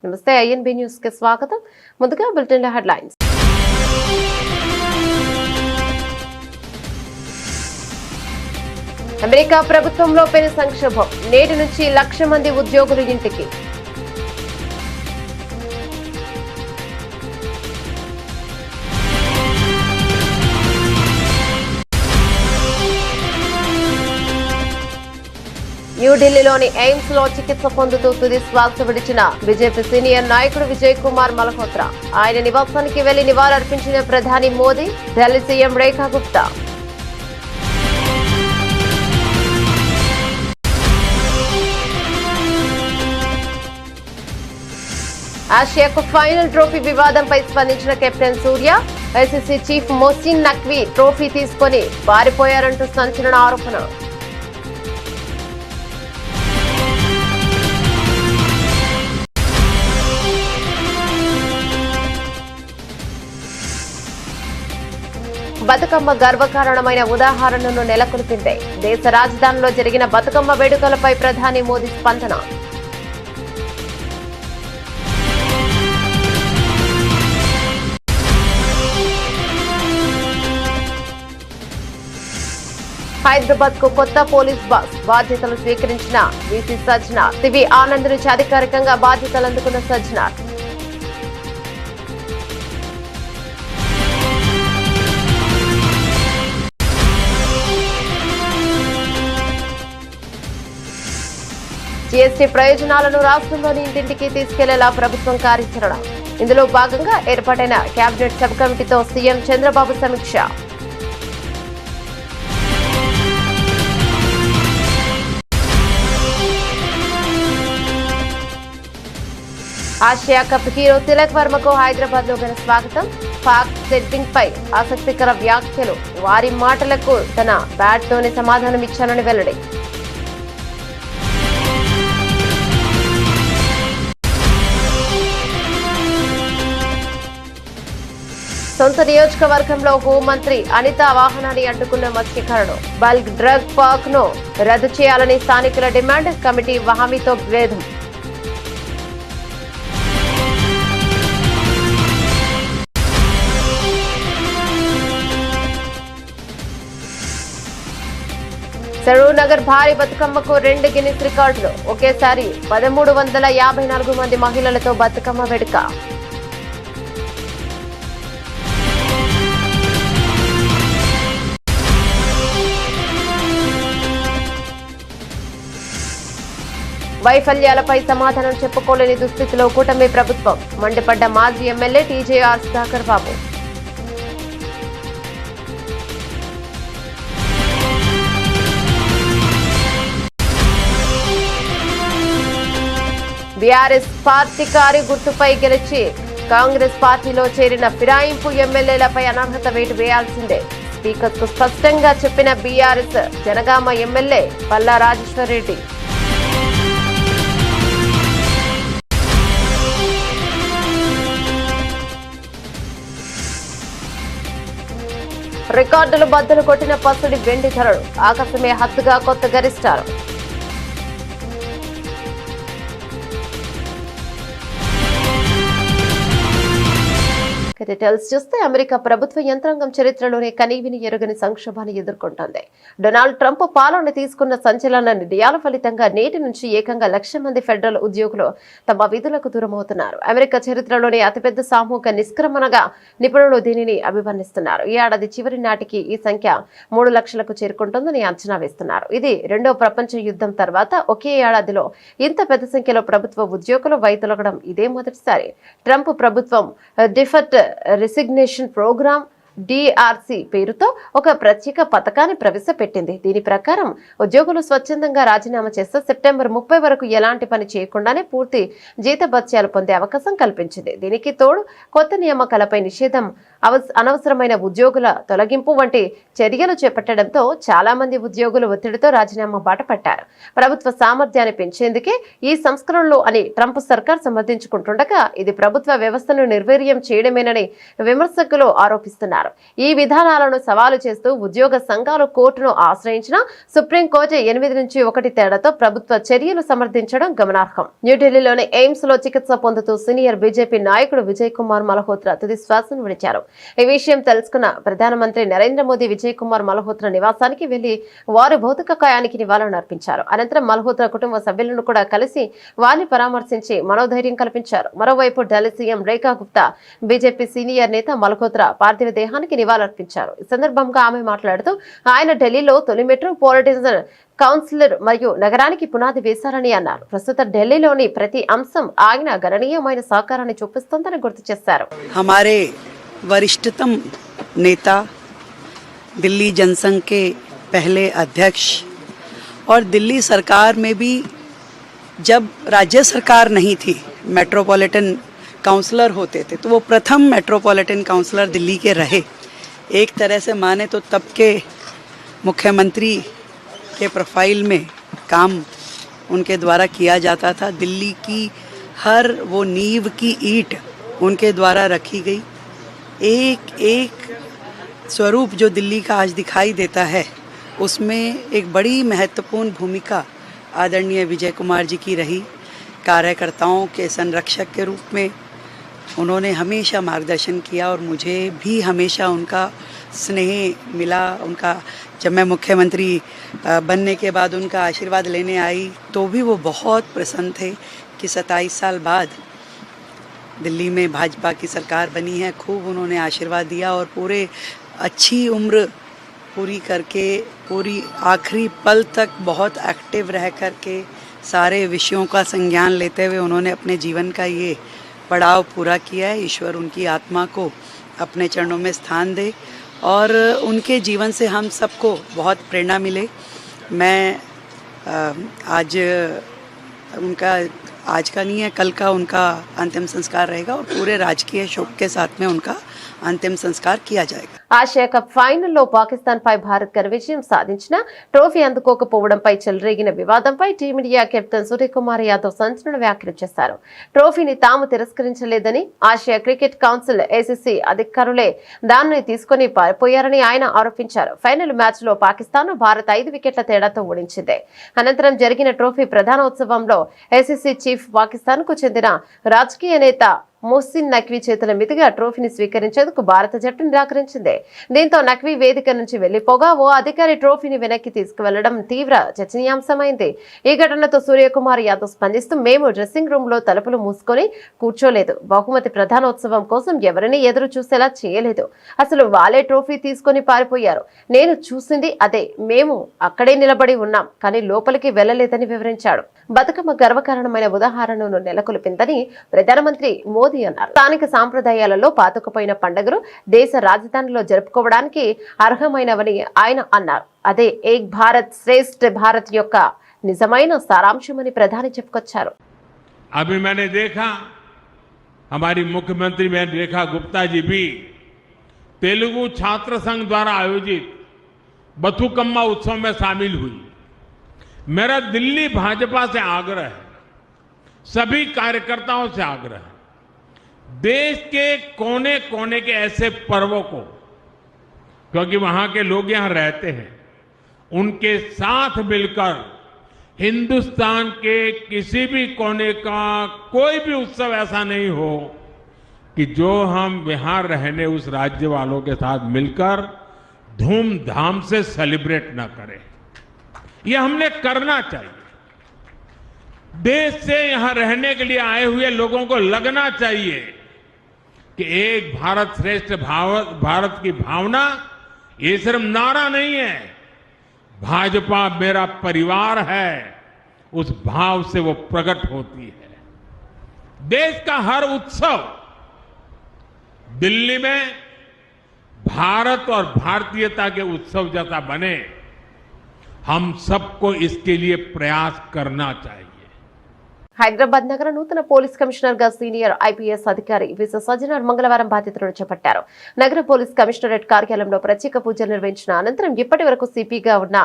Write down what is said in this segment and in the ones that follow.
నమస్తే INB news కి స్వాగతం. ముందుగా బులెటిన్ హెడ్లైన్స్. అమెరికా ప్రభుత్వంలో పెను సంక్షోభం, నేటి నుంచి 1,00,000 మంది ఉద్యోగులు ఇంటికి. న్యూఢిల్లీలోని ఎయిమ్స్ లో చికిత్స పొందుతూ తుది శ్వాస విడిచిన బీజేపీ సీనియర్ నాయకుడు విజయ్ కుమార్ మల్హోత్రా. ఆయన నివాసానికి వెళ్లి నివాళులర్పించిన ప్రధాని మోదీ, ఢిల్లీ సీఎం రేఖా గుప్తా. ఆసియాకు ఫైనల్ ట్రోఫీ వివాదంపై స్పందించిన captain Surya, ICC chief Mohsin Naqvi trophy తీసుకొని పారిపోయారంటూ సంచలన ఆరోపణ. బతుకమ్మ గర్వకారణమైన ఉదాహరణను నెలకొల్పింది. దేశ రాజధానిలో జరిగిన బతుకమ్మ వేడుకలపై ప్రధాని మోదీ స్పందన. హైదరాబాద్ కు కొత్త పోలీస్ బస్ బాధ్యతలు స్వీకరించిన వీసీ సజ్జనార్. సివి ఆనంద్ నుంచి అధికారికంగా బాధ్యతలు అందుకున్న సజ్జనార్. జీఎస్టీ ప్రయోజనాలను రాష్ట్రంలోని ఇంటింటికి తీసుకెళ్లేలా ప్రభుత్వం కార్యాచరణ. ఇందులో భాగంగా ఏర్పాటైన కేబినెట్ సబ్ కమిటీతో సీఎం చంద్రబాబు సమీక్ష. ఆసియా కప్ హీరో తిలక్ వర్మకు హైదరాబాద్ లో ఘన స్వాగతం. పాక్ సెట్టింగ్ పై ఆసక్తికర వ్యాఖ్యలు. వారి మాటలకు తన బ్యాట్ తోనే సమాధానం ఇచ్చానని వెల్లడి. సొంత నియోజకవర్గంలో హోంమంత్రి అనిత వాహనాన్ని అడ్డుకున్న మత్స్యకారుడు. బల్క్ డ్రగ్ పార్క్ ను రద్దు చేయాలని స్థానికుల డిమాండ్. కమిటీ హామీతో భేదం. సరూర్ నగర్ భారీ బతుకమ్మకు 2 గిన్నిస్ రికార్డులు. ఒకేసారి 1,354 మంది మహిళలతో బతుకమ్మ వేడుక. వైఫల్యాలపై సమాధానం చెప్పుకోలేని దుస్థితిలో కూటమి ప్రభుత్వం. మండిపడ్డ మాజీ ఎమ్మెల్యే టీజేఆర్ సుధాకర్ బాబు. బీఆర్ఎస్ పార్టీ కారు గుర్తుపై గెలిచి కాంగ్రెస్ పార్టీలో చేరిన ఫిరాయింపు ఎమ్మెల్యేలపై అనర్హత వేటు వేయాల్సిందే. స్పీకర్ కు స్పష్టంగా చెప్పిన బీఆర్ఎస్ జనగామ ఎమ్మెల్యే పల్లా రాజేశ్వర్ రెడ్డి. రికార్డులు బద్దలు కొట్టిన పసుడి వెండి ధరలు. ఆకాశమే హద్దుగా కొత్త గరిష్టాలు. డీటెయిల్స్ చూస్తే అమెరికా ప్రభుత్వ యంత్రాంగం చరిత్రలోనే కనీవిని ఎరుగని సంక్షోభాన్ని ఎదుర్కొంటోంది. డొనాల్డ్ ట్రంప్ పాలన తీసుకున్న సంచలన నిర్ణయాల ఫలితంగా నేటి నుంచి ఏకంగా 1,00,000 మంది ఫెడరల్ ఉద్యోగులు తమ విధులకు దూరమవుతున్నారు. అమెరికా చరిత్రలోనే అతిపెద్ద సామూహిక నిష్క్రమణగా నిపుణులు దీనిని అభివర్ణిస్తున్నారు. ఈ ఏడాది చివరి నాటికి ఈ సంఖ్య 3 లక్షలకు చేరుకుంటుందని అంచనా వేస్తున్నారు. ఇది రెండో ప్రపంచ యుద్ధం తర్వాత ఒకే ఏడాదిలో ఇంత పెద్ద సంఖ్యలో ప్రభుత్వ ఉద్యోగులు వైదొలగడం ఇదే మొదటిసారి. ట్రంప్ ప్రభుత్వం డిఫర్ట్ రెసిగ్నేషన్ ప్రోగ్రామ్ DRC పేరుతో ఒక ప్రత్యేక పథకాన్ని ప్రవేశపెట్టింది. దీని ప్రకారం ఉద్యోగులు స్వచ్ఛందంగా రాజీనామా చేస్తే సెప్టెంబర్ 30 వరకు ఎలాంటి పని చేయకుండానే పూర్తి జీతభత్యాలు పొందే అవకాశం కల్పించింది. దీనికి తోడు కొత్త నియామకాలపై నిషేధం, అనవసరమైన ఉద్యోగుల తొలగింపు వంటి చర్యలు చేపట్టడంతో చాలా మంది ఉద్యోగులు ఒత్తిడితో రాజీనామా బాట పట్టారు. ప్రభుత్వ సామర్థ్యాన్ని పెంచేందుకే ఈ సంస్కరణలు అని ట్రంప్ సర్కార్ సమర్థించుకుంటుండగా ఇది ప్రభుత్వ వ్యవస్థను నిర్వీర్యం చేయడమేనని విమర్శకులు ఆరోపిస్తున్నారు. అన్నారు. ఈ విధానాలను సవాలు చేస్తూ ఉద్యోగ సంఘాలు కోర్టును ఆశ్రయించిన సుప్రీంకోర్టు 8-1 తేడాతో ప్రభుత్వ చర్యలు సమర్థించడం గమనార్హం. న్యూఢిల్లీలోని ఎయిమ్స్ లో చికిత్స పొందుతూ సీనియర్ బీజేపీ నాయకుడు విజయ్ కుమార్ మల్హోత్రా తుది శ్వాసను విడిచారు. ఈ విషయం తెలుసుకున్న ప్రధానమంత్రి నరేంద్ర మోదీ విజయ్ కుమార్ మల్హోత్రా నివాసానికి వెళ్లి వారి భౌతిక కాయానికి నివాళులు అర్పించారు. అనంతరం మల్హోత్రా కుటుంబ సభ్యులను కూడా కలిసి వారిని పరామర్శించి మనోధైర్యం కల్పించారు. మరోవైపు Delhi CM Rekha Gupta BJP senior నేత మల్హోత్రా పార్థివ దేహానికి నివాళులర్పించారు. ఈ సందర్భంగా ఆమె మాట్లాడుతూ ఆయన ఢిల్లీలో తొలి మెట్రోపాలిటన్ కౌన్సిలర్ మరియు నగరానికి పునాది వేశారని అన్నారు. ప్రస్తుత ఢిల్లీలోని ప్రతి అంశం ఆయన గణనీయమైన సహకారాన్ని చూపిస్తోందని గుర్తు చేశారు. हमारे वरिष्ठतम नेता, दिल्ली जनसंघ के पहले अध्यक्ष और दिल्ली सरकार में भी जब राज्य सरकार नहीं थी मेट्रोपॉलिटन काउंसलर होते थे, तो वो प्रथम मेट्रोपॉलिटन काउंसलर दिल्ली के रहे. एक तरह से माने तो तब के मुख्यमंत्री के प्रोफाइल में काम उनके द्वारा किया जाता था. दिल्ली की हर वो नींव की ईंट उनके द्वारा रखी गई. एक एक स्वरूप जो दिल्ली का आज दिखाई देता है, उसमें एक बड़ी महत्वपूर्ण भूमिका आदरणीय विजय कुमार जी की रही. कार्यकर्ताओं के संरक्षक के रूप में उन्होंने हमेशा मार्गदर्शन किया और मुझे भी हमेशा उनका स्नेह मिला. उनका जब मैं मुख्यमंत्री बनने के बाद उनका आशीर्वाद लेने आई तो भी वो बहुत प्रसन्न थे कि 27 साल बाद दिल्ली में भाजपा की सरकार बनी है. खूब उन्होंने आशीर्वाद दिया और पूरे अच्छी उम्र पूरी करके पूरी आखिरी पल तक बहुत एक्टिव रह करके सारे विषयों का संज्ञान लेते हुए उन्होंने अपने जीवन का ये पड़ाव पूरा किया है. ईश्वर उनकी आत्मा को अपने चरणों में स्थान दे और उनके जीवन से हम सबको बहुत प्रेरणा मिले. मैं आज उनका आज का नहीं है, कल का उनका अंतिम संस्कार रहेगा और पूरे राजकीय शोक के साथ में उनका अंतिम संस्कार किया जाएगा. ఆసియా కప్ ఫైనల్లో పాకిస్తాన్ పై భారత్ ఘన విజయం సాధించిన ట్రోఫీ అందుకోకపోవడంపై చెలరేగిన వివాదంపై టీమిండియా కెప్టెన్ సూర్యకుమార్ యాదవ్ సంచలన వ్యాఖ్యలు చేశారు. ట్రోఫీని తాము తిరస్కరించలేదని, ఆసియా క్రికెట్ కౌన్సిల్ ఏసీసీ అధికారులే దానిని తీసుకుని పారిపోయారని ఆయన ఆరోపించారు. ఫైనల్ మ్యాచ్ లో పాకిస్తాన్ భారత్ 5 వికెట్ల తేడాతో ఓడించింది. అనంతరం జరిగిన ట్రోఫీ ప్రధానోత్సవంలో ఏసీసీ చీఫ్ పాకిస్తాన్ కు చెందిన రాజకీయ నేత మొహసిన్ నఖ్వీ చేతుల మీదుగా ట్రోఫీని స్వీకరించేందుకు భారత జట్టు నిరాకరించింది. దీంతో నఖ్వీ వేదిక నుంచి వెళ్లిపోగా ఓ అధికారి ట్రోఫీని వెనక్కి తీసుకువెళ్లడం తీవ్ర చర్చనీయాంశమైంది. ఈ ఘటనతో సూర్యకుమార్ యాదవ్ స్పందిస్తూ, మేము డ్రెస్సింగ్ రూమ్ లో తలుపులు మూసుకొని కూర్చోలేదు. బహుమతి ప్రధానోత్సవం కోసం ఎవరిని ఎదురు చూసేలా చేయలేదు. అసలు వాళ్ళే ట్రోఫీ తీసుకొని పారిపోయారు. నేను చూసింది అదే. మేము అక్కడే నిలబడి ఉన్నాం, కానీ లోపలికి వెళ్లలేదని వివరించాడు. బతుకమ్మ గర్వకారణమైన ఉదాహరణను నెలకొల్పిందని ప్రధానమంత్రి మోదీ అన్నారు. స్థానిక సాంప్రదాయాలలో పాతుకుపోయిన పండుగలు దేశ రాజధానిలో జరుపుకోవడానికి అర్హమైనవని ఆయన అన్నారు. అదే ఏక్ భారత్ శ్రేష్ఠ భారత్ యొక్క నిజమైన సారాంశమని ప్రధాని చెప్పుకొచ్చారు. अभी मैंने देखा हमारी मुख्यमंत्री रेखा गुप्ता जी भी तेलुगु छात्र संघ द्वारा आयोजित बथुकम्मा उत्सव में शामिल हुई. मेरा दिल्ली भाजपा से आग्रह है, सभी कार्यकर्ताओं से आग्रह है, देश के कोने कोने के ऐसे पर्वों को, क्योंकि वहां के लोग यहां रहते हैं, उनके साथ मिलकर हिंदुस्तान के किसी भी कोने का कोई भी उत्सव ऐसा नहीं हो कि जो हम यहां रहने उस राज्य वालों के साथ मिलकर धूमधाम से सेलिब्रेट न करें. ये हमने करना चाहिए. देश से यहां रहने के लिए आए हुए लोगों को लगना चाहिए कि एक भारत श्रेष्ठ भारत की भावना ये सिर्फ नारा नहीं है, भाजपा मेरा परिवार है, उस भाव से वो प्रकट होती है. देश का हर उत्सव दिल्ली में भारत और भारतीयता के उत्सव जैसा बने, हम सबको इसके लिए प्रयास करना चाहिए. హైదరాబాద్ నగర నూతన పోలీస్ కమిషనర్ గా సీనియర్ ఐపీఎస్ అధికారి విశ్వ సజ్జనార్ మంగళవారం బాధ్యతలను చేపట్టారు. నగర పోలీస్ కమిషనరేట్ కార్యాలయంలో ప్రత్యేక పూజలు నిర్వహించిన అనంతరం ఇప్పటి వరకు సిపిగా ఉన్న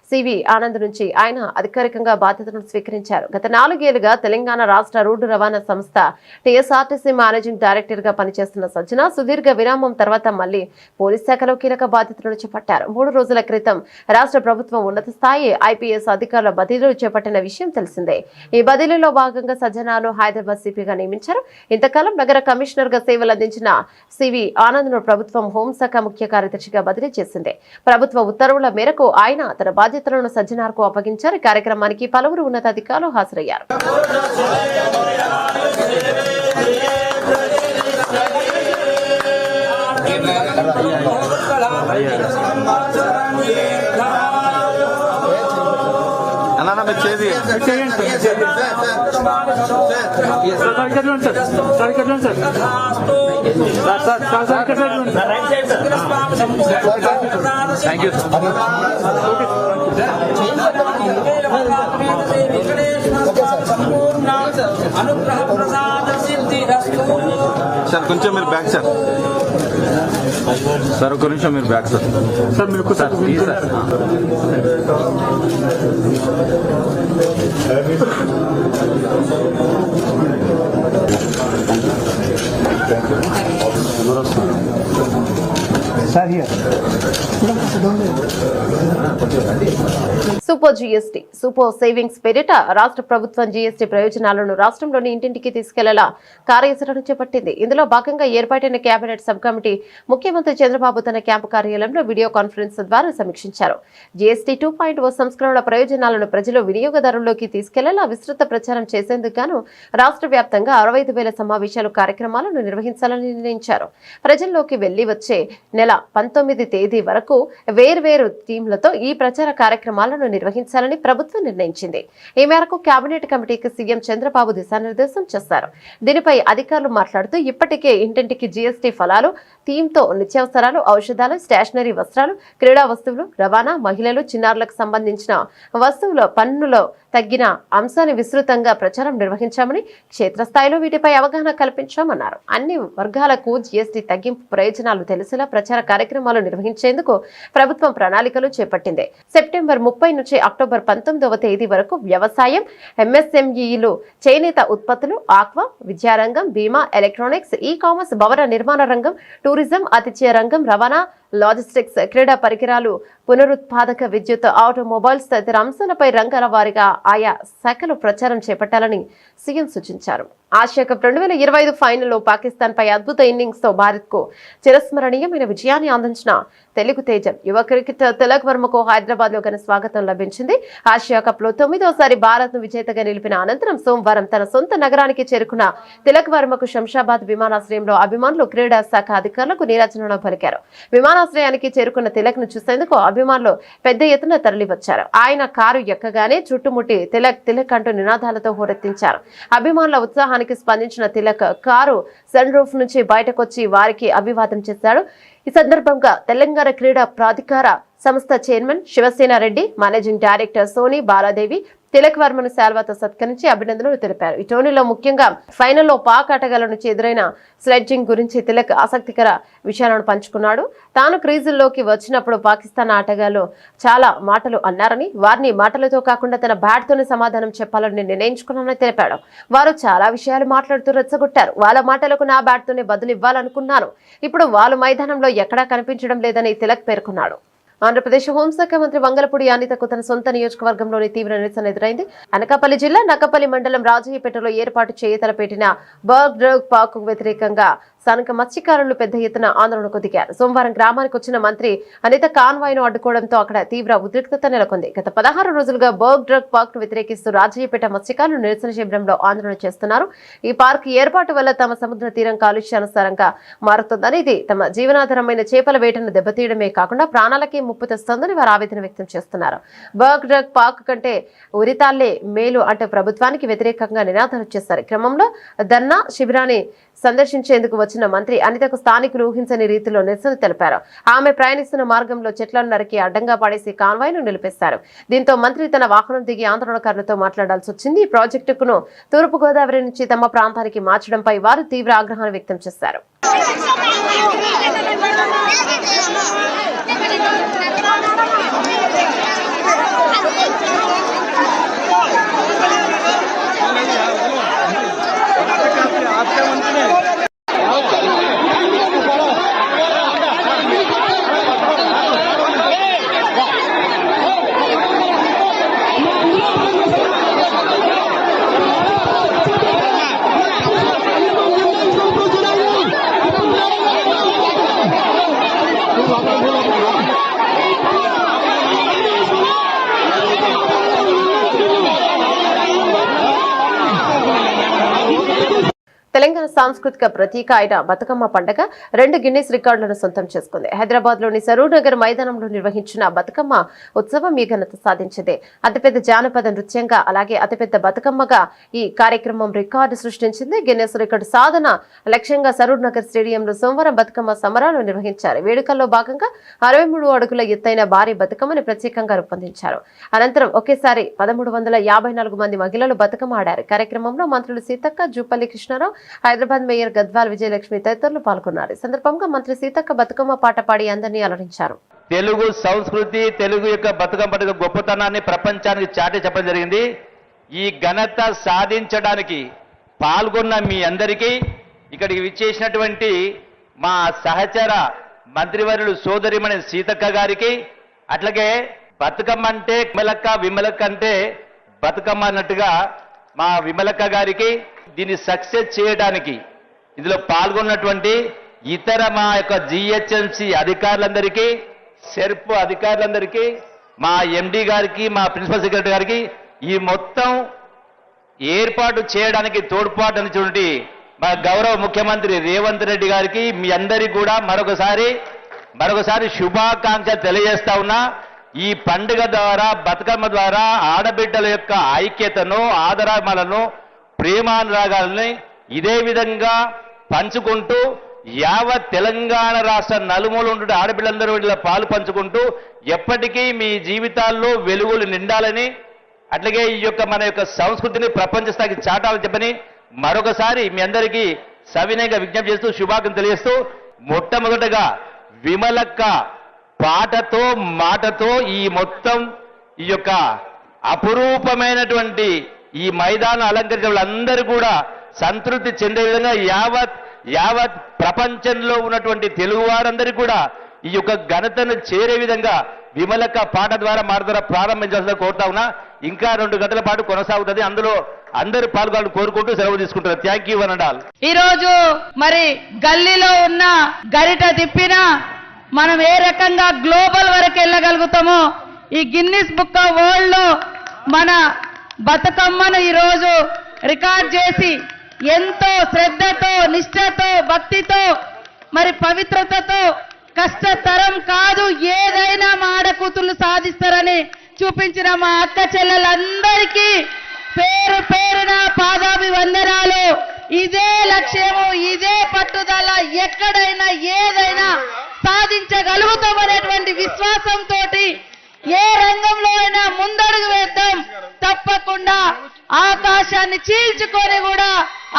సివి ఆనంద్ నుంచి ఆయన అధికారికంగా బాధ్యతలను స్వీకరించారు. గత 4 ఏళ్లుగా తెలంగాణ రాష్ట్ర రోడ్డు రవాణా సంస్థ టీఎస్ఆర్టీసీ మేనేజింగ్ డైరెక్టర్ గా పనిచేస్తున్న సజ్జన సుదీర్ఘ విరామం తర్వాత మళ్లీ పోలీస్ శాఖలో కీలక బాధ్యతలను చేపట్టారు. 3 రోజుల క్రితం రాష్ట్ర ప్రభుత్వం ఉన్నత స్థాయి ఐపీఎస్ అధికారుల బదిలీలు చేపట్టిన విషయం తెలిసిందే. ఈ బదిలీలో భాగంగా సజ్జనాను హైదరాబాద్ సిపిగా నియమించారు. ఇంతకాలం నగర కమిషనర్ గా సేవలు అందించిన సివి ఆనంద్ ను ప్రభుత్వం హోంశాఖ ముఖ్య కార్యదర్శిగా బదిలీ చేసింది. ప్రభుత్వ ఉత్తర్వుల మేరకు ఆయన తన బాధ్యతలను సజ్జనార్కు అప్పగించారు. ఈ కార్యక్రమానికి పలువురు ఉన్నతాధికారులు హాజరయ్యారు. సార్ కొంచెం మీరు బ్యాక్ సార్ సార్ ఒక నిమిషం మీరు బ్యాక్ సార్ సార్ మీరు sir super GST super savings పేరిట రాష్ట్ర ప్రభుత్వం జీఎస్టీ ప్రయోజనాలను రాష్ట్రంలోని ఇంటింటికి తీసుకెళ్లేలా కార్యాచరణ చేపట్టింది. ఇందులో భాగంగా ఏర్పాటైన కేబినెట్ సబ్ కమిటీ ముఖ్యమంత్రి చంద్రబాబు తన క్యాంపు కార్యాలయంలో వీడియో కాన్ఫరెన్స్ ద్వారా సమీక్షించారు. జీఎస్టీ 2.0 సంస్కరణల ప్రయోజనాలను ప్రజలు వినియోగదారుల్లోకి తీసుకెళ్లేలా విస్తృత ప్రచారం చేసేందుకు గాను రాష్ట్ర వ్యాప్తంగా 65,000 సమావేశాలు కార్యక్రమాలను నిర్వహించాలని నిర్ణయించారు. ప్రజల్లోకి వెళ్లి వచ్చే నెల 19 తేదీ వరకు వేర్వేరు టీంలతో ఈ ప్రచార కార్యక్రమాలను నిర్వహించాలని ప్రభుత్వం నిర్ణయించింది. ఈ మేరకు కేబినెట్ కమిటీకి సీఎం చంద్రబాబు దిశానిర్దేశం చేశారు. దీనిపై అధికారులు మాట్లాడుతూ ఇప్పటికే ఇంటింటికి జీఎస్టీ ఫలాలు థీమ్తో నిత్యావసరాలు, ఔషధాలు, స్టేషనరీ వస్త్రాలు, క్రీడా వస్తువులు, రవాణా, మహిళలు, చిన్నారులకు సంబంధించిన వస్తువుల పన్నులో తగ్గిన అంశాన్ని విస్తృతంగా ప్రచారం నిర్వహించామని, క్షేత్రస్థాయిలో వీటిపై అవగాహన కల్పించామన్నారు. అన్ని వర్గాలకు జీఎస్టీ తగ్గింపు ప్రయోజనాలు తెలిసేలా ప్రచార కార్యక్రమాలు నిర్వహించేందుకు ప్రభుత్వం ప్రణాళికలు చేపట్టింది. సెప్టెంబర్ 30 నుంచి అక్టోబర్ 19వ తేదీ వరకు వ్యవసాయం, ఎంఎస్ఎంఈలు, చేనేత ఉత్పత్తులు, ఆక్వా, విద్యారంగం, బీమా, ఎలక్ట్రానిక్స్, ఈ కామర్స్, భవన నిర్మాణ రంగం, టూరిజం, ఆతిథ్య రంగం, రవాణా, లాజిస్టిక్స్, క్రీడా పరికరాలు, పునరుత్పాదక విద్యుత్, ఆటోమొబైల్స్ తదితర అంశాలపై రంగాల వారీగా ఆయా శాఖలు ప్రచారం చేపట్టాలని సీఎం సూచించారు. ఆసియా కప్ 2025 ఫైనల్లో పాకిస్తాన్ పై అద్భుత ఇన్నింగ్స్ తో భారత్ కు చిరస్మరణీయమైన విజయాన్ని అందించిన తెలుగు తేజం యువ క్రికెటర్ తిలక్ వర్మకు హైదరాబాద్ లో ఘన స్వాగతం లభించింది. ఆసియా కప్ లో 9వసారి భారత్ ను విజేతగా నిలిపిన అనంతరం సోమవారం తన సొంత నగరానికి చేరుకున్న తిలక్ వర్మకు శంషాబాద్ విమానాశ్రయంలో అభిమానులు, క్రీడా శాఖ అధికారులకు నీరాజనాలు పలికారు. విమానాశ్రయానికి చేరుకున్న తిలక్ ను చూసేందుకు అభిమానులు పెద్ద ఎత్తున తరలివచ్చారు. ఆయన కారు ఎక్కగానే చుట్టుముట్టి తిలక్ తిలక్ అంటూ నినాదాలతో హోరెత్తించారు. అభిమానుల ఉత్సాహానికి స్పందించిన తిలక్ కారు సన్ రూఫ్ నుంచి బయటకొచ్చి వారికి అభివాదం చేశాడు. ఈ సందర్భంగా తెలంగాణ క్రీడా ప్రాధికార సంస్థ chairman Shivasena Reddy, managing director Soni Baladevi Tilak వర్మను శాల్వాతో సత్కరించి అభినందనలు తెలిపారు. ఈ టోర్నీలో ముఖ్యంగా ఫైనల్లో పాక్ ఆటగాళ్ల నుంచి ఎదురైన స్లెడ్జింగ్ గురించి తిలక్ ఆసక్తికర విషయాలను పంచుకున్నాడు. తాను క్రీజుల్లోకి వచ్చినప్పుడు పాకిస్తాన్ ఆటగాళ్లు చాలా మాటలు అన్నారని, వారిని మాటలతో కాకుండా తన బ్యాట్తోనే సమాధానం చెప్పాలని నిర్ణయించుకున్నానని తెలిపాడు. వారు చాలా విషయాలు మాట్లాడుతూ రెచ్చగొట్టారు. వాళ్ళ మాటలకు నా బ్యాట్తోనే బదులు ఇవ్వాలనుకున్నాను. ఇప్పుడు వాళ్ళు మైదానంలో ఎక్కడా కనిపించడం లేదని తిలక్ పేర్కొన్నాడు. ఆంధ్రప్రదేశ్ హోంశాఖ మంత్రి వంగలపూడి అనితకు తన సొంత నియోజకవర్గంలోని తీవ్ర నిరసన ఎదురైంది. అనకాపల్లి జిల్లా నక్కపల్లి మండలం రాజయ్యపేటలో ఏర్పాటు చేయతలపెట్టిన బర్గ్ డ్రగ్ పార్క్ వ్యతిరేకంగా స్థానిక మత్స్యకారులు పెద్ద ఎత్తున ఆందోళనకు దిగారు. సోమవారం గ్రామానికి వచ్చిన మంత్రి అనిత కాన్వాయ్ను అడ్డుకోవడంతో అక్కడ తీవ్ర ఉద్రిక్తత నెలకొంది. గత 16 రోజులుగా బర్గ్ డ్రగ్ పార్క్ ను వ్యతిరేకిస్తూ రాజయ్యపేట మత్స్యకారులు నిరసన శిబిరంలో ఆందోళన చేస్తున్నారు. ఈ పార్క్ ఏర్పాటు వల్ల తమ సముద్ర తీరం కాలుష్యానుసారంగా మారుతుందని, ఇది తమ జీవనాధారమైన చేపల వేటను దెబ్బతీయడమే కాకుండా ప్రాణాలకే ముప్పు తెస్తోందని వారు ఆవేదన వ్యక్తం చేస్తున్నారు. బర్గ్ డ్రగ్ పార్క్ కంటే ఉరితాళ్లే మేలు అంటూ ప్రభుత్వానికి వ్యతిరేకంగా నినాదాలు చేశారు. క్రమంలో ధర్నా శిబిరాన్ని సందర్శించేందుకు వచ్చిన మంత్రి అనితకు స్థానికులు ఊహించని రీతిలో నిరసన తెలిపారు. ఆమె ప్రయాణిస్తున్న మార్గంలో చెట్లను నరికి అడ్డంగా పడేసి కాన్వాయ్ను నిలిపేశారు. దీంతో మంత్రి తన వాహనం దిగి ఆందోళనకారులతో మాట్లాడాల్సి వచ్చింది. ఈ ప్రాజెక్టును తూర్పుగోదావరి నుంచి తమ ప్రాంతానికి మార్చడంపై వారు తీవ్ర ఆగ్రహాన్ని వ్యక్తం చేశారు. తెలంగాణ సాంస్కృతిక ప్రతీక అయిన బతుకమ్మ పండుగ 2 గిన్నీస్ రికార్డులను సొంతం చేసుకుంది. హైదరాబాద్ లోని సరూర్ నగర్ మైదానంలో నిర్వహించిన బతుకమ్మ ఉత్సవం ఈ ఘనత సాధించింది. అతిపెద్ద జానపద నృత్యంగా అలాగే అతిపెద్ద బతుకమ్మగా ఈ కార్యక్రమం రికార్డు సృష్టించింది. గిన్నీస్ రికార్డు సాధన లక్ష్యంగా సరూర్ నగర్ స్టేడియంలో సోమవారం బతుకమ్మ సంబరాలు నిర్వహించారు. వేడుకల్లో భాగంగా 63 అడుగుల ఎత్తైన భారీ బతుకమ్మని ప్రత్యేకంగా రూపొందించారు. అనంతరం ఒకేసారి 1354 మంది మహిళలు బతుకమ్మ ఆడారు. కార్యక్రమంలో మంత్రులు సీతక్క, జూపల్లి కృష్ణారావు, హైదరాబాద్ మేయర్ గద్వాల్ విజయలక్ష్మి తదితరులు పాల్గొన్నారు. ఈ సందర్భంగా మంత్రి సీతక్క బతుకమ్మ పాట పాడి అందరినీ అలరించారు. తెలుగు సంస్కృతి, తెలుగు యొక్క బతుకమ్మ పండుగ గొప్పతనాన్ని ప్రపంచానికి చాటి చెప్పడం జరిగింది. ఈ ఘనత సాధించడానికి పాల్గొన్న మీ అందరికీ, ఇక్కడికి విచ్చేసినటువంటి మా సహచర మంత్రివర్యులు సోదరిమణి సీతక్క గారికి, అట్లాగే బతుకమ్మ అంటే విమలక్క అంటే బతుకమ్మ అన్నట్టుగా మా విమలక్క గారికి, దీన్ని సక్సెస్ చేయడానికి ఇందులో పాల్గొన్నటువంటి ఇతర మా యొక్క జిహెచ్ఎంసి అధికారులందరికీ, సెర్ప్ అధికారులందరికీ, మా ఎండి గారికి, మా ప్రిన్సిపల్ సెక్రటరీ గారికి, ఈ మొత్తం ఏర్పాటు చేయడానికి తోడ్పాటు అనిటువంటి మా గౌరవ ముఖ్యమంత్రి రేవంత్ రెడ్డి గారికి, మీ అందరికీ కూడా మరొకసారి శుభాకాంక్షలు తెలియజేస్తా ఉన్నా. ఈ పండుగ ద్వారా, బతుకమ్మ ద్వారా ఆడబిడ్డల యొక్క ఐక్యతను, ఆదరాలను, ప్రేమానురాగాలని ఇదే విధంగా పంచుకుంటూ యావత్ తెలంగాణ రాష్ట్ర నలుమూల ఉండే ఆడపిల్లందరూ ఇలా పాలు పంచుకుంటూ ఎప్పటికీ మీ జీవితాల్లో వెలుగులు నిండాలని, అట్లాగే ఈ యొక్క మన యొక్క సంస్కృతిని ప్రపంచ స్థాయికి చాటాలని చెప్పని మరొకసారి మీ అందరికీ సవినయంగా విజ్ఞప్తి చేస్తూ శుభాకాంక్షలు తెలియజేస్తూ, మొట్టమొదటగా విమలక్క పాటతో మాటతో ఈ మొత్తం ఈ యొక్క అపురూపమైనటువంటి ఈ మైదానం అలంకరించిన వాళ్ళందరూ కూడా సంతృప్తి చెందే విధంగా యావత్ ప్రపంచంలో ఉన్నటువంటి తెలుగు వారందరికీ కూడా ఈ యొక్క ఘనతను చేరే విధంగా విమలక్క పాట ద్వారా మాట ద్వారా ప్రారంభించాల్సిన కోరుతా ఉన్నా. ఇంకా 2 గంటల పాటు కొనసాగుతుంది. అందులో అందరూ పాల్గొనాలని కోరుకుంటూ సెలవు తీసుకుంటారు. థ్యాంక్ యూ అనండాల్. ఈ రోజు మరి గల్లీలో ఉన్న గరిట తిప్పినా మనం ఏ రకంగా గ్లోబల్ వరకు వెళ్ళగలుగుతామో, ఈ గిన్నిస్ బుక్ ఆఫ్ వరల్డ్ లో మన బతుకమ్మను ఈరోజు రికార్డ్ చేసి ఎంతో శ్రద్ధతో, నిష్ఠతో, భక్తితో, మరి పవిత్రతతో, కష్టతరం కాదు ఏదైనా మా ఆడకూతుళ్ళు సాధిస్తారని చూపించిన మా అక్క చెల్లెలందరికీ పేరు పేరున పాదాభివందనాలు. ఇదే లక్ష్యము, ఇదే పట్టుదల, ఎక్కడైనా ఏదైనా సాధించగలుగుతామనేటువంటి విశ్వాసంతో ఏ రంగంలో అయినా ముందడుగు వేద్దాం. తప్పకుండా ఆకాశాన్ని చీల్చుకొని కూడా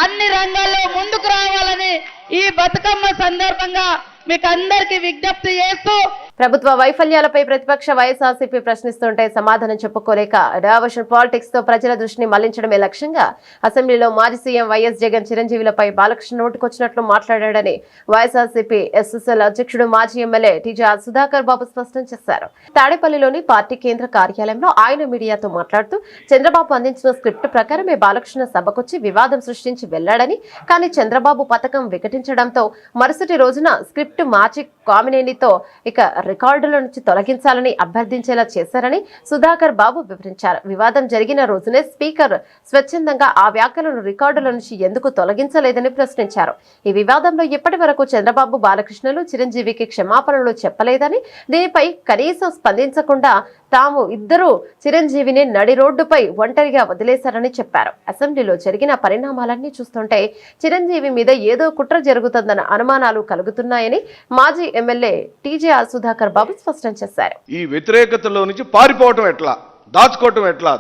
అన్ని రంగాల్లో ముందుకు రావాలని ఈ బతుకమ్మ సందర్భంగా మీకు అందరికీ విజ్ఞప్తి చేస్తూ, ప్రభుత్వ వైఫల్యాలపై ప్రతిపక్ష వైఎస్ఆర్సీపీ ప్రశ్నిస్తుంటే సమాధానం చెప్పుకోలేక డైవర్షన్ పాలిటిక్స్ తో ప్రజల దృష్టిని మళ్లించడమే లక్ష్యంగా అసెంబ్లీలో మాజీ సీఎం వైఎస్ జగన్ చిరంజీవులపై బాలకృష్ణ నోటుకొచ్చినట్లు మాట్లాడాడని వైఎస్ఆర్సీపీ ఎస్ఎస్ఎల్ అధ్యక్షుడు మాజీ ఎమ్మెల్యే టీజీఆర్ సుధాకర్ బాబు స్పష్టం చేశారు. తాడేపల్లిలోని పార్టీ కేంద్ర కార్యాలయంలో ఆయన మీడియాతో మాట్లాడుతూ, చంద్రబాబు అందించిన స్క్రిప్ట్ ప్రకారమే బాలకృష్ణ సభకొచ్చి వివాదం సృష్టించి వెళ్లాడని, కానీ చంద్రబాబు పథకం వికటించడంతో మరుసటి రోజున స్క్రిప్ట్ మార్చి కామినేనితో ఇక రికార్డుల నుంచి తొలగించాలని అభ్యర్థించేలా చేశారని సుధాకర్ బాబు వివరించారు. వివాదం జరిగిన రోజునే స్పీకర్ స్వచ్ఛందంగా ఆ వ్యాఖ్యలను రికార్డుల నుంచి ఎందుకు తొలగించలేదని ప్రశ్నించారు. ఈ వివాదంలో ఇప్పటి వరకు చంద్రబాబు, బాలకృష్ణలు చిరంజీవికి క్షమాపణలు చెప్పలేదని, దీనిపై కనీసం స్పందించకుండా తాము ఇద్దరు చిరంజీవిని నడి రోడ్డుపై ఒంటరిగా వదిలేశారని చెప్పారు. అసెంబ్లీలో జరిగిన పరిణామాలన్నీ చూస్తుంటే చిరంజీవి మీద ఏదో కుట్ర జరుగుతుందన్న అనుమానాలు కలుగుతున్నాయని మాజీ ఎమ్మెల్యే టీజేఆర్ సుధాకర్ బాబు స్పష్టం చేశారు. ఈ వ్యతిరేకతలో నుంచి పారిపోవటం ఎట్లా, దాచుకోవటం ఎట్లా,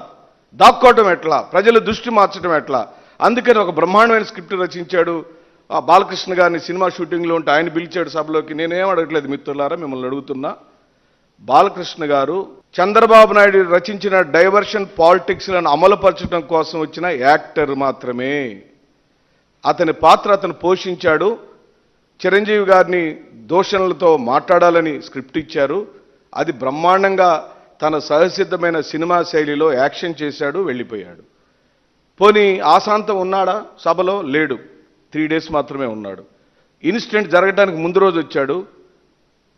దాక్కోవటం ఎట్లా, ప్రజల దృష్టి మార్చడం ఎట్లా, అందుకని ఒక బ్రహ్మాండమైన స్క్రిప్ట్ రచించాడు. బాలకృష్ణ గారిని సినిమా షూటింగ్లో ఉంటే ఆయన పిలిచాడు సభలోకి. నేనేం అడగట్లేదు మిత్రులారా, మిమ్మల్ని అడుగుతున్నా. బాలకృష్ణ గారు చంద్రబాబు నాయుడు రచించిన డైవర్షన్ పాలిటిక్స్లను అమలుపరచడం కోసం వచ్చిన యాక్టర్ మాత్రమే. అతని పాత్ర అతను పోషించాడు. చిరంజీవి గారిని దూషణలతో మాట్లాడాలని స్క్రిప్ట్ ఇచ్చారు. అది బ్రహ్మాండంగా తన సహసిద్ధమైన సినిమా శైలిలో యాక్షన్ చేశాడు, వెళ్ళిపోయాడు. పోనీ ఆశాంతం ఉన్నాడా సభలో? లేడు. 3 days మాత్రమే ఉన్నాడు. ఇన్సిడెంట్ జరగడానికి ముందు రోజు వచ్చాడు,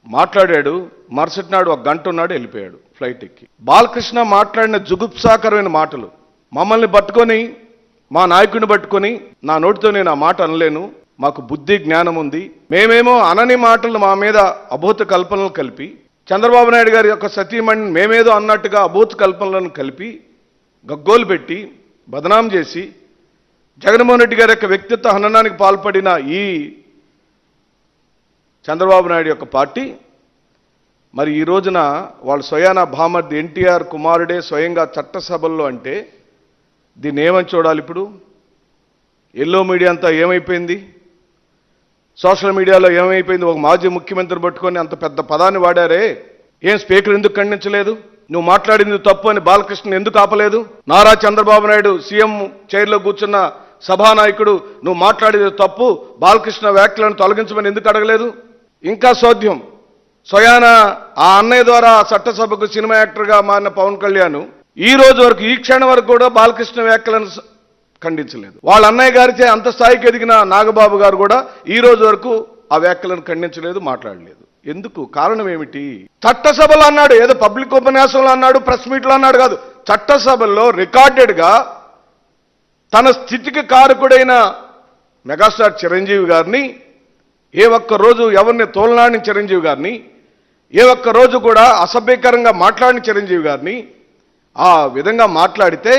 మాట్లాడాడు, మరుసటి నాడు 1 గంట ఉన్నాడు, వెళ్ళిపోయాడు ఫ్లైట్ ఎక్కి. బాలకృష్ణ మాట్లాడిన జుగుప్సాకరమైన మాటలు మమ్మల్ని పట్టుకొని, మా నాయకుడిని పట్టుకొని, నా నోటితో నేను ఆ మాట అనలేను, మాకు బుద్ధి జ్ఞానం ఉంది, మేమేమో అనని మాటలు మా మీద అభూత కల్పనలు కలిపి, చంద్రబాబు నాయుడు గారి యొక్క సతీమణి మేమేదో అన్నట్టుగా అభూత కల్పనలను కలిపి గగ్గోలు పెట్టి బదనాం చేసి జగన్మోహన్ రెడ్డి గారి యొక్క వ్యక్తిత్వ హననానికి పాల్పడిన ఈ చంద్రబాబు నాయుడు యొక్క పార్టీ మరి ఈ రోజున వాళ్ళు స్వయానా భామర్ది ఎన్టీఆర్ కుమారుడే స్వయంగా చట్టసభల్లో అంటే దీన్ని ఏమని చూడాలి? ఇప్పుడు ఎల్లో మీడియా అంతా ఏమైపోయింది, సోషల్ మీడియాలో ఏమైపోయింది? ఒక మాజీ ముఖ్యమంత్రి పట్టుకొని అంత పెద్ద పదాన్ని వాడారే, ఏం స్పీకర్ ఎందుకు ఖండించలేదు? నువ్వు మాట్లాడింది తప్పు అని బాలకృష్ణ ఎందుకు ఆపలేదు? నారా చంద్రబాబు నాయుడు సీఎం చైర్లో కూర్చున్న సభానాయకుడు నువ్వు మాట్లాడేది తప్పు, బాలకృష్ణ వ్యాఖ్యలను తొలగించమని ఎందుకు అడగలేదు? ఇంకా సోద్యం, స్వయాన ఆ అన్నయ్య ద్వారా చట్టసభకు సినిమా యాక్టర్గా మారిన పవన్ కళ్యాణ్ ఈ రోజు వరకు, ఈ క్షణం వరకు కూడా బాలకృష్ణ వ్యాఖ్యలను ఖండించలేదు. వాళ్ళ అన్నయ్య గారిచే అంత స్థాయికి ఎదిగిన నాగబాబు గారు కూడా ఈ రోజు వరకు ఆ వ్యాఖ్యలను ఖండించలేదు, మాట్లాడలేదు. ఎందుకు? కారణం ఏమిటి? చట్టసభలో అన్నాడు, ఏదో పబ్లిక్ ఉపన్యాసంలో అన్నాడు, ప్రెస్ మీట్లో అన్నాడు కాదు, చట్టసభల్లో రికార్డెడ్గా తన స్థితికి కారకుడైన మెగాస్టార్ చిరంజీవి గారిని ఏ ఒక్క రోజు ఎవరిని తోలనాడిన చిరంజీవి గారిని, ఏ ఒక్క రోజు కూడా అసభ్యకరంగా మాట్లాడిన చిరంజీవి గారిని ఆ విధంగా మాట్లాడితే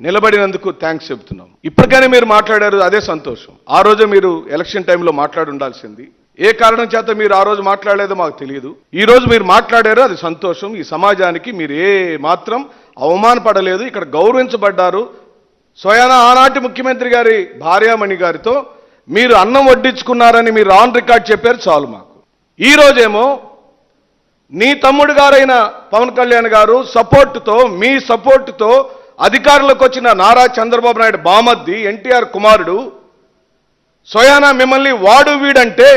నిలబడినందుకు థ్యాంక్స్ చెప్తున్నాం. ఇప్పటికైనా మీరు మాట్లాడారు, అదే సంతోషం. ఆ రోజు మీరు ఎలక్షన్ టైంలో మాట్లాడి ఉండాల్సింది. ఏ కారణం చేత మీరు ఆ రోజు మాట్లాడలేదో మాకు తెలియదు. ఈ రోజు మీరు మాట్లాడారు, అది సంతోషం. ఈ సమాజానికి మీరు ఏ మాత్రం అవమానపడలేదు, ఇక్కడ గౌరవించబడ్డారు. స్వయానా ఆనాటి ముఖ్యమంత్రి గారి భార్యామణి గారితో మీరు అన్నం వడ్డించుకున్నారని మీరు ఆన్ రికార్డ్ చెప్పారు, చాలు మాకు. ఈ రోజేమో నీ తమ్ముడు గారైన పవన్ కళ్యాణ్ గారు సపోర్టుతో, మీ సపోర్టుతో అధికారంలోకి వచ్చిన నారా చంద్రబాబు నాయుడు బామర్ది ఎన్టీఆర్ కుమారుడు స్వయానా మిమ్మల్ని వాడు వీడంటే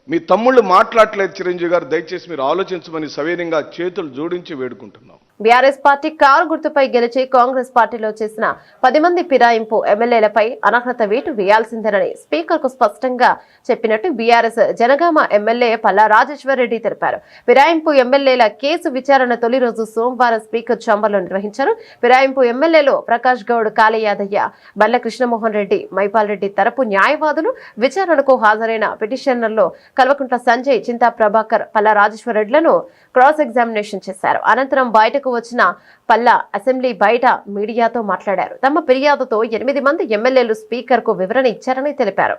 మీ తమ్ముళ్ళు మాట్లాడలేదు. చిరంజీవి గారు దయచేసి మీరు ఆలోచించమని సవినయంగా చేతులు జోడించి వేడుకుంటున్నాం. బీఆర్ఎస్ పార్టీ కారు గుర్తుపై గెలిచి కాంగ్రెస్ పార్టీలో చేసిన 10 మంది ఫిరాయింపు ఎమ్మెల్యేలపై అనర్హత వేటు వేయాల్సిందేనని స్పీకర్ కు స్పష్టంగా చెప్పినట్టు బీఆర్ఎస్ జనగామ ఎమ్మెల్యే పల్లా రాజేశ్వర్ రెడ్డి తెలిపారు. ఫిరాయింపు ఎమ్మెల్యేల కేసు విచారణ తొలి రోజు సోమవారం స్పీకర్ ఛాంబర్లో నిర్వహించారు. ఫిరాయింపు ఎమ్మెల్యేలు ప్రకాష్ గౌడ్, కాళీ యాదయ్య, బల్ల కృష్ణమోహన్ రెడ్డి, మైపాల్ రెడ్డి తరపు న్యాయవాదులు విచారణకు హాజరైన పిటిషనర్లో కల్వకుంట్ల సంజయ్, చింతా ప్రభాకర్, పల్లా రాజేశ్వర్ రెడ్డిలను క్రాస్ ఎగ్జామినేషన్ చేశారు. అనంతరం బయటకు వచ్చిన పల్లా అసెంబ్లీ బయట మీడియాతో మాట్లాడారు. తమ ఫిర్యాదుతో 8 మంది ఎమ్మెల్యేలు స్పీకర్ కు వివరణ ఇచ్చారని తెలిపారు.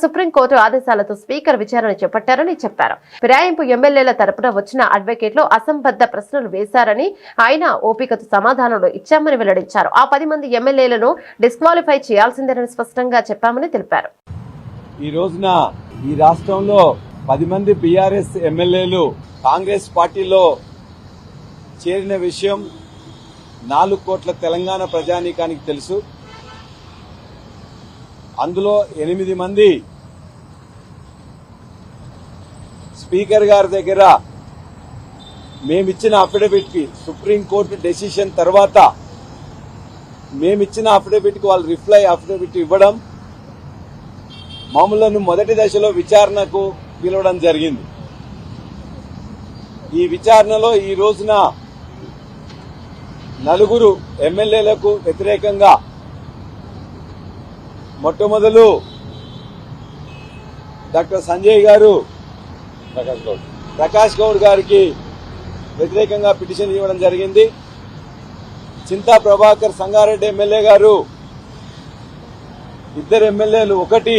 సుప్రీంకోర్టు ఆదేశాలతో స్పీకర్ విచారణ చేపట్టారని చెప్పారు. ఫిరాయింపు ఎమ్మెల్యేల తరపున వచ్చిన అడ్వకేట్లు అసంబద్ధ ప్రశ్నలు వేశారని, ఆయన ఓపికతో సమాధానాలు ఇచ్చామని వెల్లడించారు. ఆ 10 మంది ఎమ్మెల్యేలను డిస్క్వాలిఫై చేయాల్సిందేనని స్పష్టంగా చెప్పామని తెలిపారు. ఈ రోజున ఈ రాష్ట్రంలో 10 మంది బీఆర్ఎస్ ఎమ్మెల్యేలు కాంగ్రెస్ పార్టీలో చేరిన విషయం 4 కోట్ల తెలంగాణ ప్రజానీకానికి తెలుసు. అందులో 8 మంది స్పీకర్ గారి దగ్గర మేమిచ్చిన అఫిడవిట్ కి, సుప్రీంకోర్టు డెసిషన్ తర్వాత మేమిచ్చిన అఫిడవిట్ కి వాళ్ళు రిప్లై అఫిడవిట్ ఇవ్వడం, మమ్మలను మొదటి దశలో విచారణకు పిలవడం జరిగింది. ఈ విచారణలో ఈ రోజున 4 ఎమ్మెల్యేలకు వ్యతిరేకంగా మొట్టమొదలు డాక్టర్ సంజయ్ గారు, ప్రకాష్ గౌడ్ గారికి వ్యతిరేకంగా పిటిషన్ ఇవ్వడం జరిగింది. చింతా ప్రభాకర్ సంగారెడ్డి ఎమ్మెల్యే గారు, ఇద్దరు ఎమ్మెల్యేలు, ఒకటి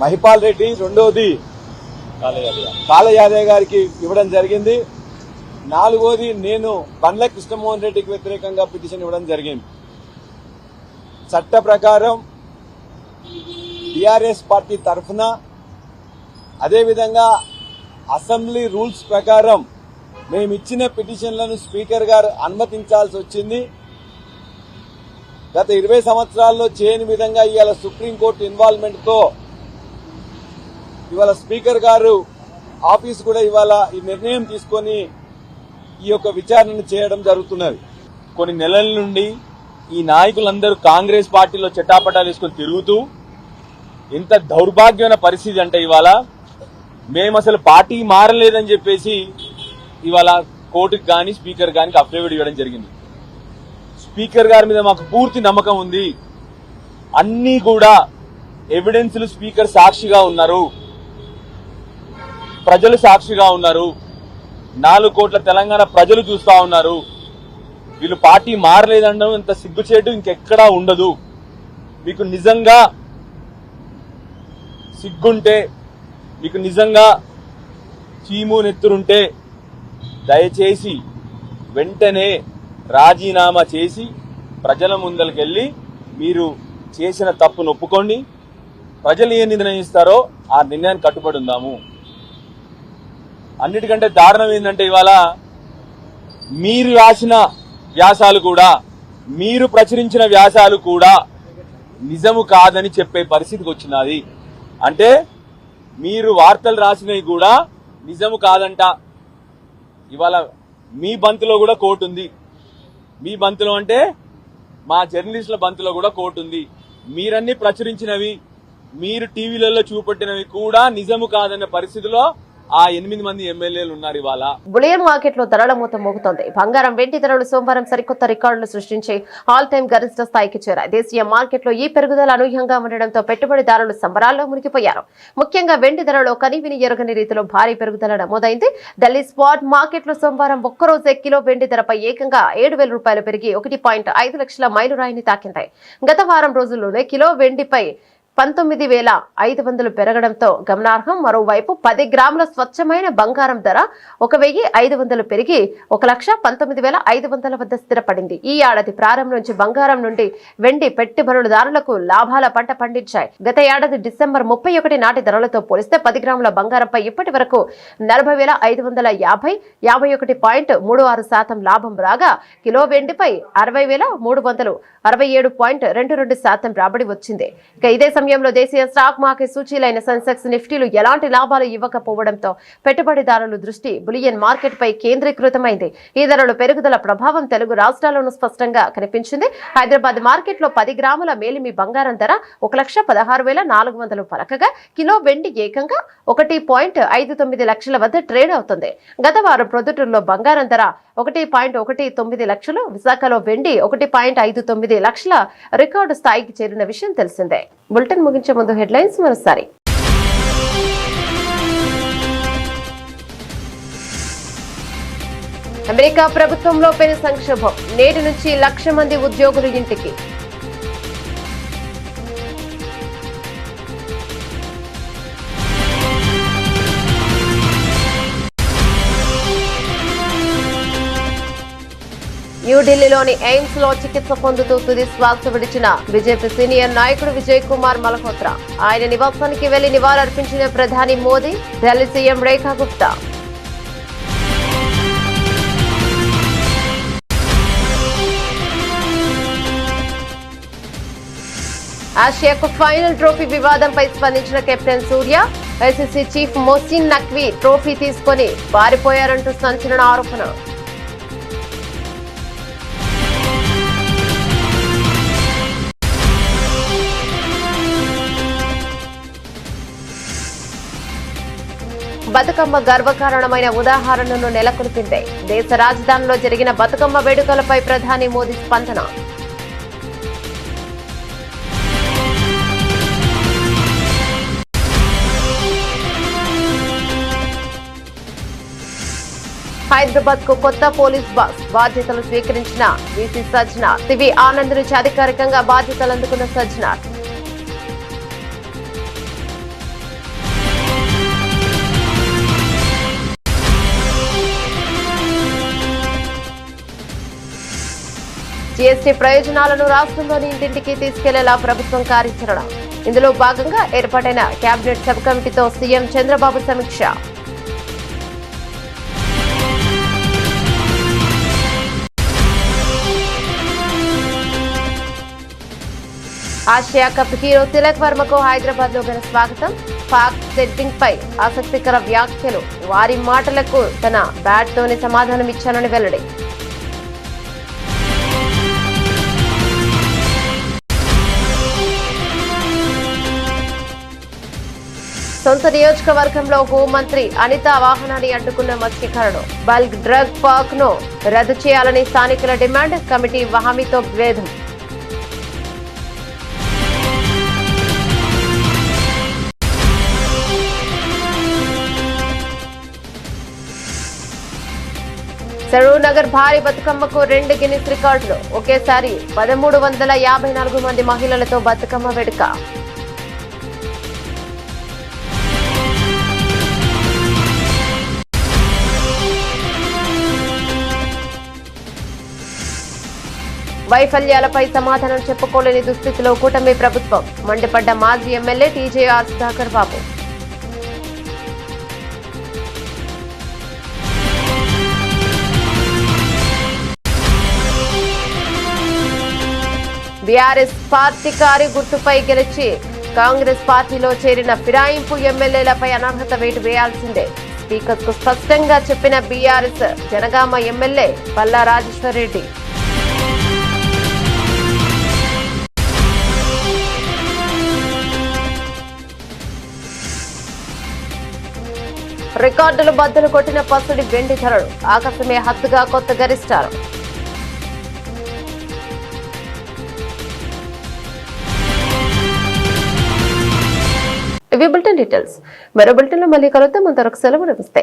మహిపాల్ రెడ్డి, రెండోది కాళ యాదవ్ గారికి ఇవ్వడం జరిగింది. నాలుగోది నేను బండ్ల కృష్ణమోహన్ రెడ్డికి వ్యతిరేకంగా పిటిషన్ ఇవ్వడం జరిగింది. చట్ట ప్రకారం టీఆర్ఎస్ పార్టీ తరఫున, అదేవిధంగా అసెంబ్లీ రూల్స్ ప్రకారం మేము ఇచ్చిన పిటిషన్లను స్పీకర్ గారు అనుమతించాల్సి వచ్చింది. గత 20 సంవత్సరాల్లో చేయని విధంగా ఇవాళ సుప్రీంకోర్టు ఇన్వాల్వ్మెంట్ తో ఇవాళ స్పీకర్ గారు ఆఫీస్ కూడా ఇవాళ ఈ నిర్ణయం తీసుకొని ఈ యొక్క విచారణను చేయడం జరుగుతున్నది. కొన్ని నెలల నుండి ఈ నాయకులందరూ కాంగ్రెస్ పార్టీలో చెట్టాపటాలు వేసుకొని తిరుగుతూ, ఎంత దౌర్భాగ్యమైన పరిస్థితి అంటే ఇవాళ మేము అసలు పార్టీ మారలేదని చెప్పేసి ఇవాళ కోర్టుకు కానీ స్పీకర్ గారికి అఫిడవిట్ ఇవ్వడం జరిగింది. స్పీకర్ గారి మీద మాకు పూర్తి నమ్మకం ఉంది. అన్ని కూడా ఎవిడెన్స్లు స్పీకర్ సాక్షిగా ఉన్నారు, ప్రజలు సాక్షిగా ఉన్నారు, 4 కోట్ల తెలంగాణ ప్రజలు చూస్తా ఉన్నారు. వీళ్ళు పార్టీ మారలేదనడం ఇంత సిగ్గుచేటు ఇంకెక్కడా ఉండదు. మీకు నిజంగా సిగ్గుంటే, మీకు నిజంగా చీము నెత్తురుంటే దయచేసి వెంటనే రాజీనామా చేసి ప్రజల ముందరికెళ్లి మీరు చేసిన తప్పును ఒప్పుకోండి. ప్రజలు ఏ నిర్ణయిస్తారో ఆ నిర్ణయాన్ని కట్టుబడి ఉందాము. అన్నిటికంటే దారుణం ఏంటంటే ఇవాళ మీరు రాసిన వ్యాసాలు కూడా, మీరు ప్రచురించిన వ్యాసాలు కూడా నిజము కాదని చెప్పే పరిస్థితికి వచ్చినది. అంటే మీరు వార్తలు రాసినవి కూడా నిజము కాదంట. ఇవాళ మీ బంతిలో కూడా కోర్టు ఉంది. మీ బంతిలో అంటే మా జర్నలిస్టుల బంతిలో కూడా కోర్టు ఉంది. మీరన్నీ ప్రచురించినవి, మీరు టీవీలలో చూపెట్టినవి కూడా నిజము కాదన్న పరిస్థితిలో ఆ 8 మంది ఎమ్మెల్యేలు ఉన్నారు. ఇవాళ బులియన్ మార్కెట్ లో ధరల మూత మోగుతోంది. బంగారం, వెండి ధరలు సోమవారం సరికొత్త రికార్డులు సృష్టించి ఆల్ టైమ్ గరిష్ట స్థాయికి చేరాయి. దేశీయ మార్కెట్ లో ఈ పెరుగుదల అనూహ్యంగా ఉండడంతో పెట్టుబడిదారులు సంబరాల్లో మునిగిపోయారు. ముఖ్యంగా వెండి ధరలో కనీవిని ఎరుగని రీతిలో భారీ పెరుగుదల నమోదైంది. ఢిల్లీ స్పాట్ మార్కెట్ లో సోమవారం ఒక్కరోజే కిలో వెండి ధరపై ఏకంగా 7,000 రూపాయలు పెరిగి 1.5 లక్షల మైలురాయిని తాకింది. గత వారం రోజుల్లోనే కిలో వెండిపై 19,500 పెరగడంతో గమనార్హం. మరోవైపు 10 గ్రాముల స్వచ్ఛమైన బంగారం ధర 1,500 పెరిగి 1,19,500 వద్ద స్థిరపడింది. ఈ ఏడాది ప్రారంభం నుంచి బంగారం నుండి వెండి పెట్టుబడిదారులకు లాభాల పంట పండించాయి. గత ఏడాది డిసెంబర్ 31 నాటి ధరలతో పోలిస్తే 10 గ్రాముల బంగారంపై ఇప్పటి వరకు 40,550, 51.36% లాభం రాగా, కిలో వెండిపై 60,300, 67.22% రాబడి వచ్చింది. ఇక ఇదే సమయంలో దేశీయ స్టాక్ మార్కెట్ సూచీలైన సెన్సెక్స్, నిఫ్టీలు ఎలాంటి లాభాలు ఇవ్వకపోవడంతో పెట్టుబడిదారుల దృష్టి బులియన్ మార్కెట్ పై కేంద్రీకృతమైంది. ఈ ధరల పెరుగుదల ప్రభావం తెలుగు రాష్ట్రాల్లోనూ స్పష్టంగా కనిపించింది. హైదరాబాద్ మార్కెట్ లో 10 గ్రాముల మేలిమి బంగారం ధర 1,16,400 పలకగా, కిలో వెండి ఏకంగా 1.59 లక్షల వద్ద ట్రేడ్ అవుతుంది. గత వారం ప్రొద్దుటూరులో బంగారం ధర 1.19 లక్షలు, విశాఖలో వెండి 1.59 లక్షల రికార్డు స్థాయికి చేరిన విషయం తెలిసిందే. బులెటిన్ ముగించే ముందు హెడ్లైన్స్ మరోసారి. అమెరికా ప్రభుత్వంలో పెను సంక్షోభం, నేటి నుంచి 1,00,000 మంది ఉద్యోగులు ఇంటికి. న్యూఢిల్లీలోని ఎయిమ్స్ లో చికిత్స పొందుతూ తుది శ్వాస విడిచిన బీజేపీ సీనియర్ నాయకుడు విజయ్ కుమార్ మల్హోత్రా. ఆయన నివాసానికి వెళ్లి నివాళులర్పించిన ప్రధాని మోదీ, ఢిల్లీ సీఎం రేఖా గుప్తా. ఆసియాకు ఫైనల్ ట్రోఫీ వివాదంపై స్పందించిన captain Surya, ICC chief Mohsin Naqvi trophy తీసుకొని పారిపోయారంటూ సంచలన ఆరోపణ. బతుకమ్మ గర్వకారణమైన ఉదాహరణను నెలకొల్పింది. దేశ రాజధానిలో జరిగిన బతుకమ్మ వేడుకలపై ప్రధాని మోదీ స్పందన. హైదరాబాద్ కు కొత్త పోలీస్ బాధ్యతలు స్వీకరించిన వీసీ సజ్జనార్. సివి ఆనంద్ నుంచి అధికారికంగా బాధ్యతలు అందుకున్న సజ్జనార్. జీఎస్టీ ప్రయోజనాలను రాష్ట్రంలోని ఇంటింటికి తీసుకెళ్లేలా ప్రభుత్వం కార్యాచరణ. ఇందులో భాగంగా ఏర్పాటైన కేబినెట్ సబ్ కమిటీతో సీఎం చంద్రబాబు సమీక్ష. ఆసియా కప్ హీరో తిలక్ వర్మకు హైదరాబాద్ లో ఘన స్వాగతం. పాక్ సెట్టింగ్ పై ఆసక్తికర వ్యాఖ్యలు. వారి మాటలకు తన బ్యాట్ తోనే సమాధానం ఇచ్చానని వెల్లడి. సొంత నియోజకవర్గంలో హోంమంత్రి అనిత వాహనాన్ని అడ్డుకున్న మత్స్యకారుడు. బల్క్ డ్రగ్ పార్క్ ను రద్దు చేయాలని స్థానికుల డిమాండ్. కమిటీ హామీతో భేదం. సరూర్ నగర్ భారీ బతుకమ్మకు 2 గిన్నిస్ రికార్డులు. ఒకేసారి 1354 మంది మహిళలతో బతుకమ్మ వేడుక. వైఫల్యాలపై సమాధానం చెప్పుకోలేని దుస్థితిలో కూటమి ప్రభుత్వం. మండిపడ్డ మాజీ ఎమ్మెల్యే టీజేఆర్ సుధాకర్ బాబు. బీఆర్ఎస్ పార్టీ కారు గుర్తుపై గెలిచి కాంగ్రెస్ పార్టీలో చేరిన ఫిరాయింపు ఎమ్మెల్యేలపై అనర్హత వేటు వేయాల్సిందే. స్పీకర్ కు స్పష్టంగా చెప్పిన బీఆర్ఎస్ జనగామ ఎమ్మెల్యే పల్లా రాజేశ్వర్ రెడ్డి. రికార్డులు బద్దలు కొట్టిన పసుడి వెండి ధరలు. ఆకాశమే హద్దుగా కొత్త గరిష్టాలు. ఇవి బులెటిన్ డీటెయిల్స్. మరో బులెటిన్ లో మళ్ళీ కలుద్దాం. అంతవరకు సెలవు. నమస్తే.